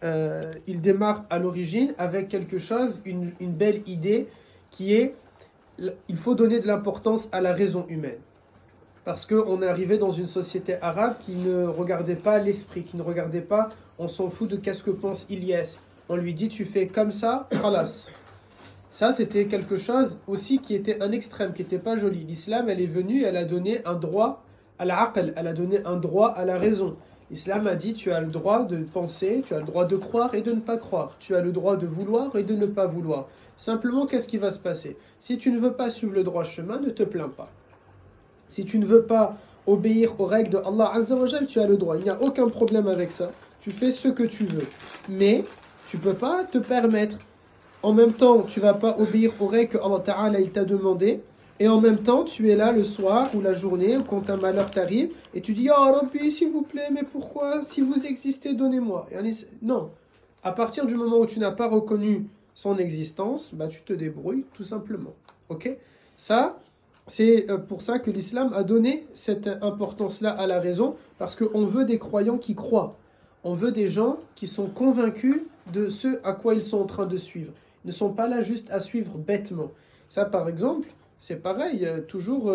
il démarre à l'origine avec quelque chose, une belle idée qui est il faut donner de l'importance à la raison humaine. Parce qu'on est arrivé dans une société arabe qui ne regardait pas l'esprit, qui ne regardait pas, on s'en fout de qu'est-ce que pense Ilyes. On lui dit tu fais comme ça, khalas. Ça c'était quelque chose aussi qui était un extrême, qui n'était pas joli. L'islam elle est venue, elle a donné un droit à l'aql, elle a donné un droit à la raison. L'islam a dit tu as le droit de penser, tu as le droit de croire et de ne pas croire. Tu as le droit de vouloir et de ne pas vouloir. Simplement qu'est-ce qui va se passer? Si tu ne veux pas suivre le droit chemin, ne te plains pas. Si tu ne veux pas obéir aux règles de Allah Azza wa Jal, tu as le droit. Il n'y a aucun problème avec ça. Tu fais ce que tu veux. Mais tu ne peux pas te permettre. En même temps, tu ne vas pas obéir aux règles que Allah Ta'ala il t'a demandé. Et en même temps, tu es là le soir ou la journée, ou quand un malheur t'arrive, et tu dis « Oh Rabbi, s'il vous plaît, mais pourquoi? Si vous existez, donnez-moi. » Non. À partir du moment où tu n'as pas reconnu son existence, bah, tu te débrouilles tout simplement. Ok? Ça, c'est pour ça que l'islam a donné cette importance-là à la raison, parce qu'on veut des croyants qui croient. On veut des gens qui sont convaincus de ce à quoi ils sont en train de suivre. Ils ne sont pas là juste à suivre bêtement. Ça, par exemple, c'est pareil. Toujours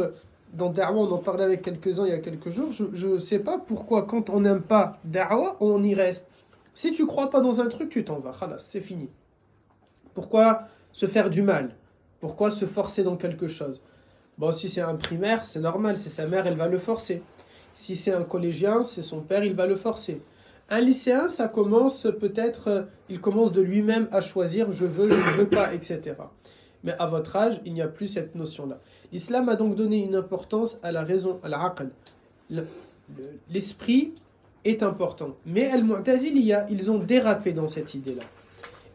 dans Da'wa, on en parlait avec quelques-uns il y a quelques jours. Je ne sais pas pourquoi, quand on n'aime pas Da'wa, on y reste. Si tu ne crois pas dans un truc, tu t'en vas. Khalas, c'est fini. Pourquoi se faire du mal? Pourquoi se forcer dans quelque chose? Bon, si c'est un primaire, c'est normal, c'est sa mère, elle va le forcer. Si c'est un collégien, c'est son père, il va le forcer. Un lycéen, ça commence peut-être, il commence de lui-même à choisir, je veux, je ne veux pas, etc. Mais à votre âge, il n'y a plus cette notion-là. L'islam a donc donné une importance à la raison, à l'aql. L'esprit est important. Mais al-Mu'taziliya, ils ont dérapé dans cette idée-là.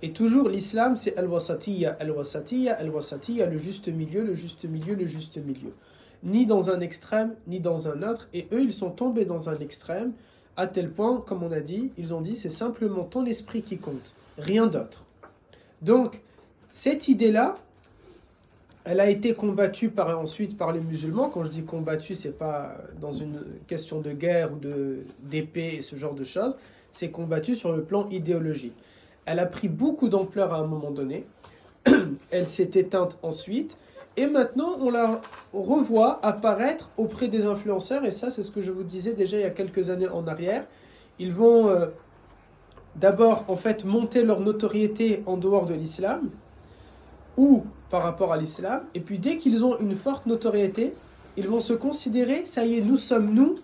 Et toujours, l'islam, c'est al-wasatiyya, al-wasatiyya, al-wasatiyya, le juste milieu, le juste milieu, le juste milieu. Ni dans un extrême, ni dans un autre. Et eux, ils sont tombés dans un extrême, à tel point, comme on a dit, ils ont dit, c'est simplement ton esprit qui compte, rien d'autre. Donc, cette idée-là, elle a été combattue ensuite par les musulmans. Quand je dis combattue, c'est pas dans une question de guerre ou d'épée et ce genre de choses. C'est combattu sur le plan idéologique. Elle a pris beaucoup d'ampleur à un moment donné. Elle s'est éteinte ensuite. Et maintenant, on la revoit apparaître auprès des influenceurs. Et ça, c'est ce que je vous disais déjà il y a quelques années en arrière. Ils vont d'abord, en fait, monter leur notoriété en dehors de l'islam ou par rapport à l'islam. Et puis, dès qu'ils ont une forte notoriété, ils vont se considérer, ça y est, nous sommes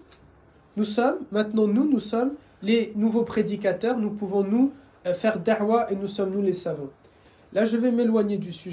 les nouveaux prédicateurs. Nous pouvons, faire da'wa et nous sommes nous les savants. Là, je vais m'éloigner du sujet.